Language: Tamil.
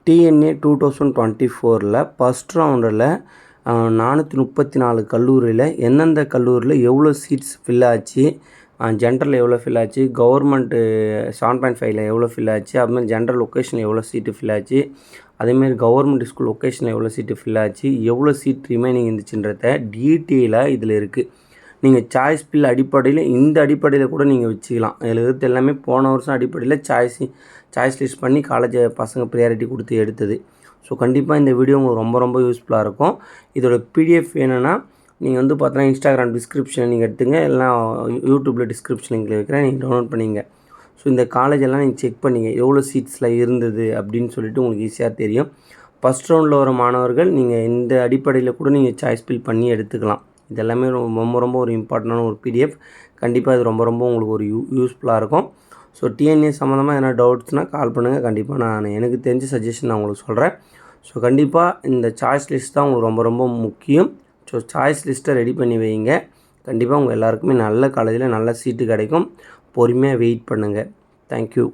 டிஎன்ஏ 2024ல் ஃபஸ்ட் ரவுண்டில் 434 கல்லூரியில் எந்தெந்த கல்லூரியில் எவ்வளோ சீட்ஸ் ஃபில் ஆச்சு, ஜென்ரல் எவ்வளோ ஃபில் ஆச்சு, கவர்மெண்ட்டு 7.5ல் எவ்வளோ ஃபில் ஆச்சு, அதுமாதிரி ஜென்ரல் லொக்கேஷனில் எவ்வளோ சீட்டு ஃபில் ஆச்சு, அதேமாரி கவர்மெண்ட் ஸ்கூல் லொக்கேஷனில் எவ்வளோ சீட்டு ஃபில் ஆச்சு, எவ்வளோ சீட் ரிமைனிங் இருந்துச்சுன்றத டீட்டெயிலாக இதில் இருக்குது. நீங்கள் சாய்ஸ் பில் அடிப்படையில் இந்த அடிப்படையில் கூட நீங்கள் வச்சுக்கலாம். இதில் இருக்கிறது எல்லாமே போன வருஷம் அடிப்படையில் சாய்ஸ் லிஸ்ட் பண்ணி காலேஜ் பசங்க ப்ரியாரிட்டி கொடுத்து எடுத்தது. ஸோ கண்டிப்பாக இந்த வீடியோ உங்களுக்கு ரொம்ப ரொம்ப யூஸ்ஃபுல்லாக இருக்கும். இதோட பிடிஎஃப் வேணும்னா நீங்கள் வந்து பார்த்தீங்கன்னா இன்ஸ்டாகிராம் டிஸ்கிரிப்ஷனில் நீங்கள் எடுத்துங்க, எல்லாம் யூடியூப்பில் டிஸ்கிரிப்ஷன் லிங்கில் வைக்கிறேன், நீங்கள் டவுன்லோட் பண்ணிங்க. ஸோ இந்த காலேஜெல்லாம் நீங்கள் செக் பண்ணிங்க எவ்வளோ சீட்ஸில் இருந்தது அப்படின்னு சொல்லிட்டு உங்களுக்கு ஈஸியாக தெரியும். ஃபஸ்ட் ரவுண்டில் வர மாணவர்கள் நீங்கள் இந்த அடிப்படையில் கூட நீங்கள் சாய்ஸ் பில் பண்ணி எடுத்துக்கலாம். இது எல்லாமே ரொம்ப ரொம்ப ஒரு இம்பார்ட்டண்டான ஒரு பிடிஎஃப். கண்டிப்பாக இது ரொம்ப ரொம்ப உங்களுக்கு ஒரு யூஸ்ஃபுல்லாக இருக்கும். ஸோ டிஎன்ஏ சம்மந்தமாக எதனா டவுட்ஸ்னால் கால் பண்ணுங்கள். கண்டிப்பாக நான் எனக்கு தெரிஞ்ச சஜஷன் நான் உங்களுக்கு சொல்கிறேன். ஸோ கண்டிப்பாக இந்த சாய்ஸ் லிஸ்ட் தான் உங்களுக்கு ரொம்ப ரொம்ப முக்கியம். ஸோ சாய்ஸ் லிஸ்ட்டை ரெடி பண்ணி வைங்க. கண்டிப்பாக உங்கள் எல்லாருக்குமே நல்ல காலேஜில் நல்ல சீட்டு கிடைக்கும். பொறுமையாக வெயிட் பண்ணுங்கள். தேங்க்யூ.